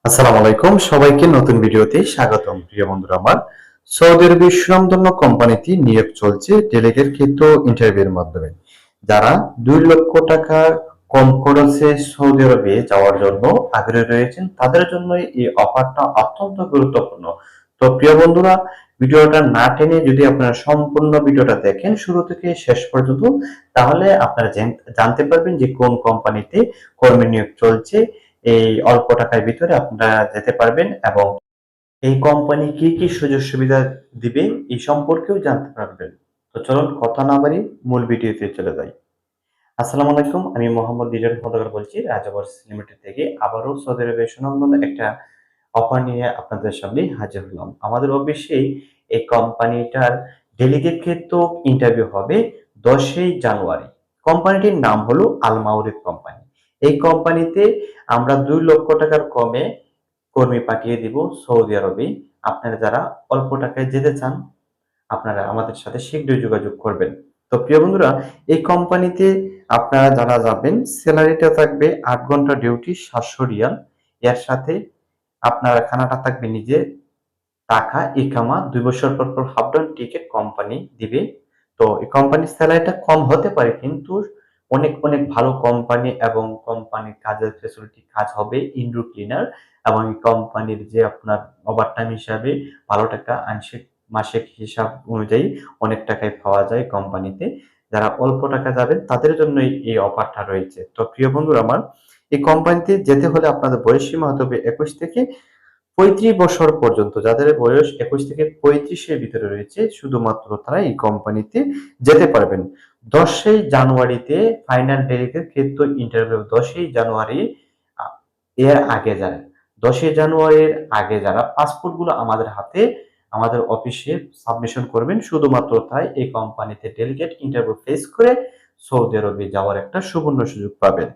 আসসালামু আলাইকুম, সবাইকে নতুন ভিডিওতে স্বাগতম। প্রিয় বন্ধুরা আমার, সৌদি আরবের সুনামধন্য কোম্পানিতে নিয়োগ চলছে ডেলিগেট ক্ষেত্র ইন্টারভিউর মাধ্যমে। যারা 2 লক্ষ টাকা কম খরচে সৌদি আরবে যাওয়ার জন্য আগ্রহী রয়েছেন তাদের জন্য এই অফারটা অত্যন্ত গুরুত্বপূর্ণ। তো প্রিয় বন্ধুরা, ভিডিওটা না টেনে যদি আপনারা সম্পূর্ণ ভিডিওটা দেখেন শুরু থেকে শেষ পর্যন্ত, তাহলে আপনারা জানতে পারবেন যে কোন কোম্পানিতে কর্মী নিয়োগ চলছে। এই অল্প টাকার ভিতরে আপনারা যেতে পারবেন এবং এই কোম্পানি কি কি সুযোগ সুবিধা দিবে এই সম্পর্কেও জানতে পারবেন। তো চলুন কথা না বাড়ি মূল ভিডিওতে চলে যাই। আসসালামু আলাইকুম, আমি মোহাম্মদ দিজার খন্দকার বলছি রাজাবর্স লিমিটেড থেকে। আবারও সৌদি আরবের সুনামধন্য একটা অফার নিয়ে আপনাদের সামনে হাজির হলাম। আমাদের অফিসে এই কোম্পানিটার ডেলিগেট ক্ষেত্র ইন্টারভিউ হবে 10ই জানুয়ারি। কোম্পানিটির নাম হলো আল মাউরিদ কোম্পানি। এই কোম্পানিতে আমরা 2 লক্ষ টাকার কমে কর্মী পাঠিয়ে দিব সৌদি আরবে। আপনারা যারা অল্প টাকায় যেতে চান আপনারা আমাদের সাথে শীঘ্রই যোগাযোগ করবেন। তো প্রিয় বন্ধুরা, এই কোম্পানিতে আপনারা যারা যাবেন স্যালারিটা থাকবে 8 ঘন্টা ডিউটি 700 রিয়াল। এর সাথে আপনার খানাটা থাকবে নিজে, টাকা ইকামা 2 বছর পর পর হাফ ডাউন টিকিট কোম্পানি দিবে। তো এই কোম্পানির স্যালারিটা কম হতে পারে কিন্তু অনেক অনেক ভালো কোম্পানি এবং কোম্পানির কাজের ফ্যাসিলিটি কাজ হবে ইনডোর ক্লিনার এবং এই কোম্পানির যে আপনার ওভারটাইম হিসাবে ভালো টাকা আংশিক মাসিক হিসাব অনুযায়ী অনেক টাকায় পাওয়া যায় কোম্পানিতে। যারা অল্প টাকা যাবেন তাদের জন্য এই অফারটা রয়েছে। তো প্রিয় বন্ধুরা আমার, এই কোম্পানিতে যেতে হলে আপনাদের বয়স সীমা হতে হবে 21 থেকে 35 বছর পর্যন্ত। যাদের বয়স 21 থেকে 35 এর ভিতরে রয়েছে শুধুমাত্র তারা এই কোম্পানিতে যেতে পারবেন। 10ই জানুয়ারিতে ফাইনাল ডেলিগেট ক্ষেত্র ইন্টারভিউ। 10ই জানুয়ারি আ এর আগে যারা 10ই জানুয়ারির আগে যারা পাসপোর্ট গুলো আমাদের হাতে আমাদের অফিসে সাবমিশন করবেন শুধুমাত্র তাই এই কোম্পানিতে ডেলিগেট ইন্টারভিউ ফেস করে সৌদি আরবে যাওয়ার একটা সুবর্ণ সুযোগ পাবেন।